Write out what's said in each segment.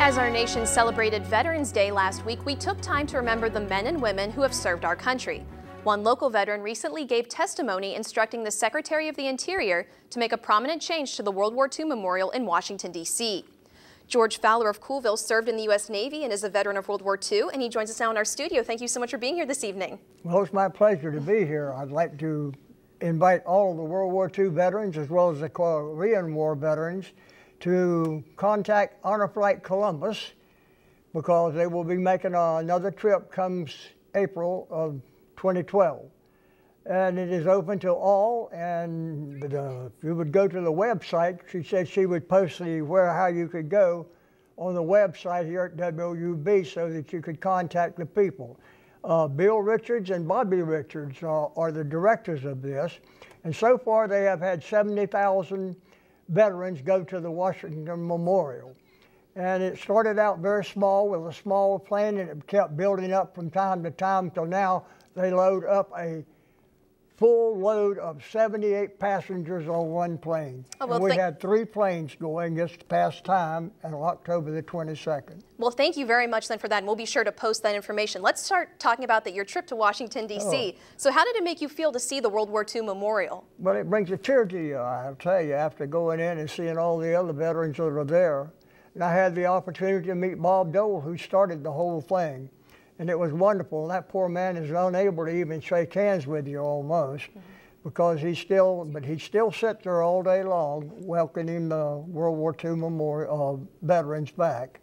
As our nation celebrated Veterans Day last week, we took time to remember the men and women who have served our country. One local veteran recently gave testimony instructing the Secretary of the Interior to make a prominent change to the World War II Memorial in Washington, D.C. George Fowler of Coolville served in the U.S. Navy and is a veteran of World War II, and he joins us now in our studio. Thank you so much for being here this evening. Well, it's my pleasure to be here. I'd like to invite all of the World War II veterans as well as the Korean War veterans to contact Honor Flight Columbus, because they will be making another trip comes April of 2012. And it is open to all, and if you would go to the website, she said she would post how you could go on the website here at WUB so that you could contact the people. Bill Richards and Bobby Richards are the directors of this, and so far they have had 70,000 veterans go to the Washington Memorial. And it started out very small with a small plane, and it kept building up from time to time till now they load up a full load of 78 passengers on one plane. Oh, well, and we had 3 planes going this past time on October the 22nd. Well, thank you very much then for that, and we'll be sure to post that information. Let's start talking about your trip to Washington, D.C. So how did it make you feel to see the World War II Memorial? Well, it brings a tear to you, I'll tell you, after going in and seeing all the other veterans that are there. And I had the opportunity to meet Bob Dole, who started the whole thing. And it was wonderful. That poor man is unable to even shake hands with you almost, because he still sits there all day long welcoming the World War II Memorial veterans back.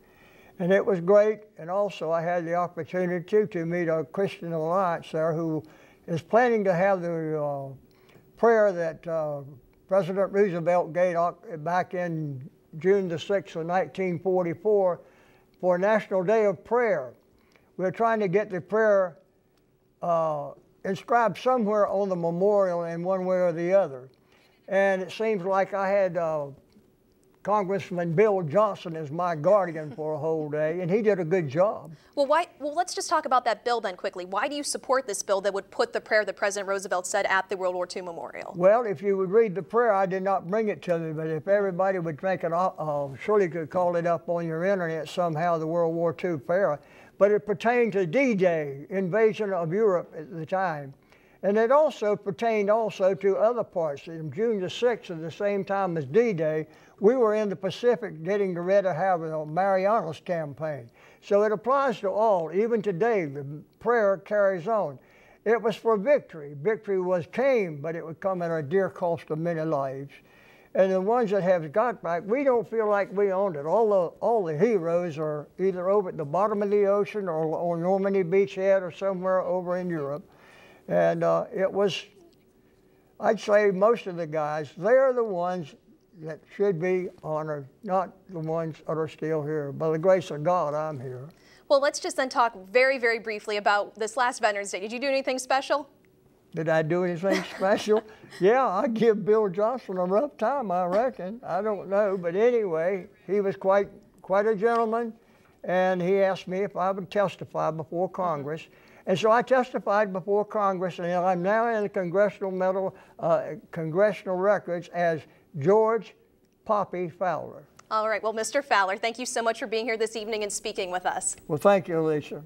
And it was great. And also I had the opportunity to meet a Christian Alliance there who is planning to have the prayer that President Roosevelt gave back in June the 6th of 1944 for National Day of Prayer. We're trying to get the prayer inscribed somewhere on the memorial in one way or the other. And it seems like I had Congressman Bill Johnson as my guardian for a whole day, and he did a good job. Well, let's just talk about that bill then quickly. Why do you support this bill that would put the prayer that President Roosevelt said at the World War II Memorial? Well, if you would read the prayer, I did not bring it to me, but if everybody would drink it, surely could call it up on your internet somehow, the World War II prayer. But it pertained to D-Day, invasion of Europe at the time. And it also pertained to other parts. In June the 6th, at the same time as D-Day, we were in the Pacific getting ready to have a Marianas campaign. So it applies to all. Even today, the prayer carries on. It was for victory. Victory came, but it would come at a dear cost of many lives. And the ones that have got back, we don't feel like we owned it. All the heroes are either over at the bottom of the ocean or on Normandy beachhead or somewhere over in Europe. And it was, I'd say most of the guys, they're the ones that should be honored, not the ones that are still here. By the grace of God, I'm here. Well, let's just then talk very, very briefly about this last Veterans Day. Did you do anything special? Did I do anything special? Yeah, I give Bill Johnson a rough time, I reckon. I don't know, but anyway, he was quite a gentleman, and he asked me if I would testify before Congress. And so I testified before Congress, and I'm now in the congressional records as George Poppy Fowler. All right, well, Mr. Fowler, thank you so much for being here this evening and speaking with us. Well, thank you, Alicia.